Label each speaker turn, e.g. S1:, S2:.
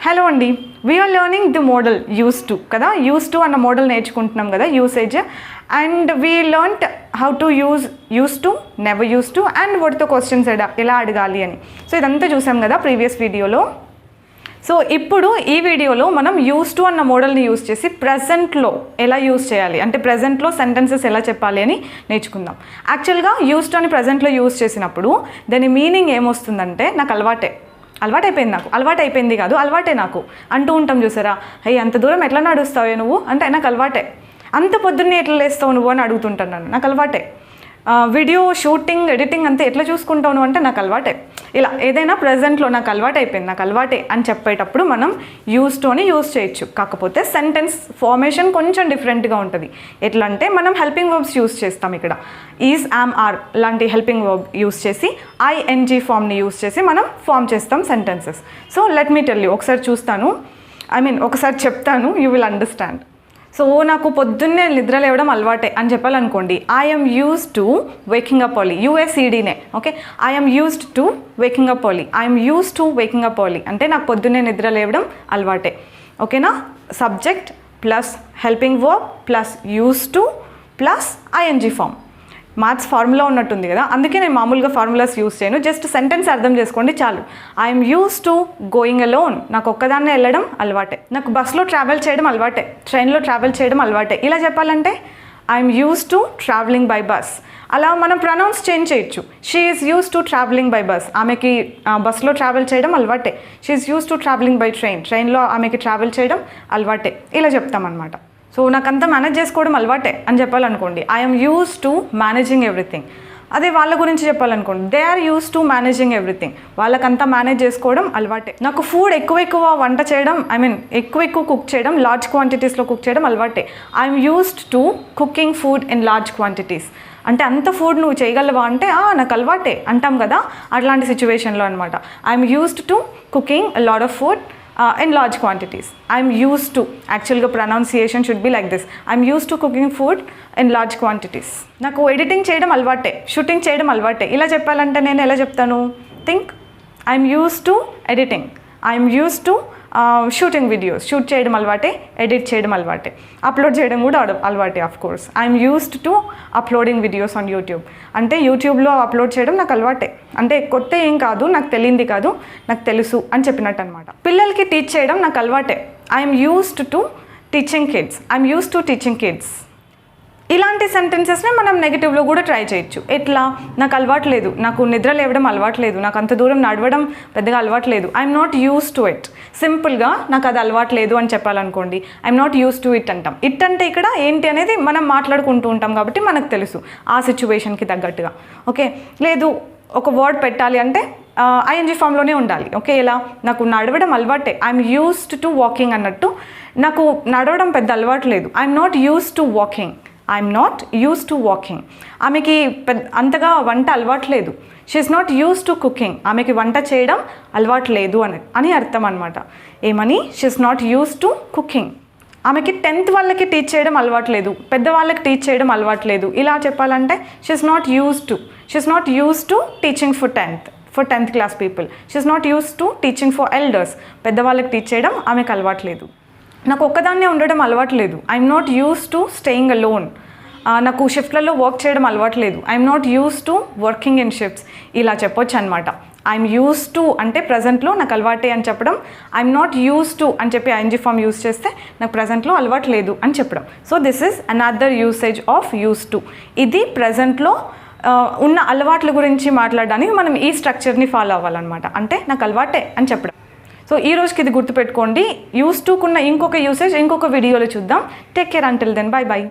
S1: Hello అండి, we are learning the model use to కదా. Use to అన్న మోడల్ నేర్చుకుంటున్నాం కదా, usage. And we learned how to use to, never use to and వాటితో క్వశ్చన్స్ ఎలా అడగాలి అని. సో ఇదంతా చూసాం కదా ప్రీవియస్ వీడియోలో. సో ఇప్పుడు ఈ వీడియోలో మనం యూస్ టు అన్న మోడల్ని యూస్ చేసి ప్రజెంట్లో ఎలా యూస్ చేయాలి, అంటే ప్రజెంట్లో సెంటెన్సెస్ ఎలా చెప్పాలి అని నేర్చుకుందాం. యాక్చువల్గా యూస్ టు అని ప్రజెంట్లో యూస్ చేసినప్పుడు దాని మీనింగ్ ఏమొస్తుందంటే, నాకు అలవాటైపోయింది, అలవాటైపోయింది కాదు, అలవాటే నాకు అంటూ ఉంటాం చూసారా. అయ్యి అంత దూరం ఎట్లా నడుస్తావే నువ్వు అంటే, నాకు అలవాటే. అంత పొద్దున్నే ఎట్లా లేస్తావు నువ్వు అని అడుగుతుంటాను నన్ను, నాకు అలవాటే. వీడియో షూటింగ్ ఎడిటింగ్ అంతా ఎట్లా చూసుకుంటావు నువ్వు అంటే, నాకు అలవాటే. ఇలా ఏదైనా ప్రజెంట్లో నాకు అలవాటైపోయింది, నాకు అలవాటే అని చెప్పేటప్పుడు మనం యూస్ టు అని యూస్ చేయొచ్చు. కాకపోతే సెంటెన్స్ ఫార్మేషన్ కొంచెం డిఫరెంట్గా ఉంటుంది. ఎట్లా అంటే, మనం హెల్పింగ్ వర్బ్స్ యూస్ చేస్తాం. ఇక్కడ ఈజ్, యామ్, ఆర్ లాంటి హెల్పింగ్ వర్బ్ యూస్ చేసి ఐఎన్జీ ఫామ్ని యూస్ చేసి మనం ఫామ్ చేస్తాం sentences. So let me tell you, ఒకసారి చూస్తాను, ఒకసారి చెప్తాను, యూ విల్ అండర్స్టాండ్. సో నాకు పొద్దున్నే నిద్ర లేవడం అలవాటే అని చెప్పాలనుకోండి, I'm used to waking up early, యూఎస్ఈడీనే. Okay, I'm used to waking up early, I'm used to waking up early అంటే నాకు పొద్దున్నే నిద్ర లేవడం అలవాటే. ఓకేనా, subject plus helping verb plus use to plus ING form. Maths formula ఉన్నట్టుంది కదా, అందుకే నేను మామూలుగా ఫార్ములాస్ యూస్ చేయను, జస్ట్ సెంటెన్స్ అర్థం చేసుకోండి చాలు. I'm use to going alone, నాకు ఒక్కదాన్నే వెళ్ళడం అలవాటే. నాకు బస్లో ట్రావెల్ చేయడం అలవాటే, ట్రైన్లో ట్రావెల్ చేయడం అలవాటే. ఇలా చెప్పాలంటే I'm use to travelling by bus. అలా మనం ప్రొనౌన్స్ చేంజ్ చేయొచ్చు. She is use to travelling by bus, ఆమెకి బస్లో ట్రావెల్ చేయడం అలవాటే. She is use to travelling by train, ట్రైన్లో ఆమెకి ట్రావెల్ చేయడం అలవాటే. ఇలా చెప్తామన్నమాట. సో నాకంతా మేనేజ్ చేసుకోవడం అలవాటే అని చెప్పాలనుకోండి, I'm use to managing everything. అదే వాళ్ళ గురించి చెప్పాలనుకోండి, they are use to managing everything, వాళ్ళకంతా మేనేజ్ చేసుకోవడం అలవాటే. నాకు ఫుడ్ ఎక్కువ వంట చేయడం, ఎక్కువ కుక్ చేయడం, లార్జ్ క్వాంటిటీస్లో కుక్ చేయడం అలవాటే. I'm used to cooking food in large quantities అంటే, అంత ఫుడ్ నువ్వు చేయగలవా అంటే, నాకు అలవాటే అంటాం కదా, అట్లాంటి సిచ్యువేషన్లో అనమాట. I'm used to cooking lot of food in large quantities. I'm used to, actually the pronunciation should be like this, I'm used to cooking food in large quantities. నాకు ఎడిటింగ్ చేయడం అలవాటే, షూటింగ్ చేయడం అలవాటే. ఇలా చెప్పాలంటే నేను ఎలా చెప్తాను, think I'm used to editing, I'm used to shooting videos, shoot చేయడం అలవాటే, ఎడిట్ చేయడం అలవాటే, అప్లోడ్ చేయడం కూడా అలవాటే of course. I'm used to uploading videos on YouTube అంటే, యూట్యూబ్లో అప్లోడ్ చేయడం నాకు అలవాటే. అంటే కొత్త ఏం కాదు, నాకు తెలియంది కాదు, నాకు తెలుసు అని చెప్పినట్టు అనమాట. పిల్లలకి టీచ్ చేయడం నాకు అలవాటే. I'm used to teaching kids, I'm used to teaching kids. ఇలాంటి సెంటెన్సెస్ని మనం నెగిటివ్లో కూడా ట్రై చేయొచ్చు. ఎట్లా, నాకు అలవాట్లేదు, నాకు నిద్ర లేవడం అలవాట్లేదు, నాకు అంత దూరం నడవడం పెద్దగా అలవాట్లేదు, I'm not use to it. సింపుల్గా నాకు అది అలవాట్లేదు అని చెప్పాలనుకోండి, I'm not use to it అంటాం. ఇట్ అంటే ఇక్కడ ఏంటి అనేది మనం మాట్లాడుకుంటూ ఉంటాం కాబట్టి మనకు తెలుసు ఆ సిచ్యువేషన్కి తగ్గట్టుగా. ఓకే, లేదు ఒక వర్డ్ పెట్టాలి అంటే ఐఎన్జీ ఫామ్లోనే ఉండాలి. ఓకే, ఇలా నాకు నడవడం అలవాటే, ఐఎమ్ యూస్డ్ టు వాకింగ్ అన్నట్టు, నాకు నడవడం పెద్ద అలవాట్లేదు, I'm not use to walking, I'm not use to walking. ఆమెకి అంతగా వంట అలవాట్లేదు, she's not use to cooking, ఆమెకి వంట చేయడం అలవాట్లేదు అని అర్థం అనమాట. ఏమని, she's not use to cooking. ఆమెకి 10th వాళ్ళకి టీచ్ చేయడం అలవాట్లేదు, పెద్దవాళ్ళకి టీచ్ చేయడం అలవాట్లేదు. ఇలా చెప్పాలంటే she's not use to teaching for 10th class people, she's not use to teaching for elders, పెద్దవాళ్ళకి టీచ్ చేయడం ఆమెకు అలవాట్లేదు. నాకు ఒక్కదాన్నే ఉండడం అలవాట్లేదు, I'm not use to staying alone, నాకు షిఫ్ట్లలో వర్క్ చేయడం అలవాట్లేదు, I'm not use to working in shifts. ఇలా చెప్పొచ్చు అనమాట. ఐఎమ్ యూస్ టు అంటే ప్రజెంట్లో నాకు అలవాటే అని చెప్పడం, ఐఎమ్ నాట్ యూస్ టు అని చెప్పి ఐఎన్జీ ఫామ్ యూస్ చేస్తే నాకు ప్రజెంట్లో అలవాట్లేదు అని చెప్పడం. So this is another usage of use to. ఇది ప్రజెంట్లో ఉన్న అలవాట్ల గురించి మాట్లాడడానికి మనం ఈ స్ట్రక్చర్ని ఫాలో అవ్వాలన్నమాట. అంటే నాకు అలవాటే అని చెప్పడం. సో ఈ రోజుకి ఇది గుర్తుపెట్టుకోండి. యూస్ టుకున్న ఇంకొక యూసేజ్ ఇంకొక వీడియోలో చూద్దాం. Take care until then, bye by.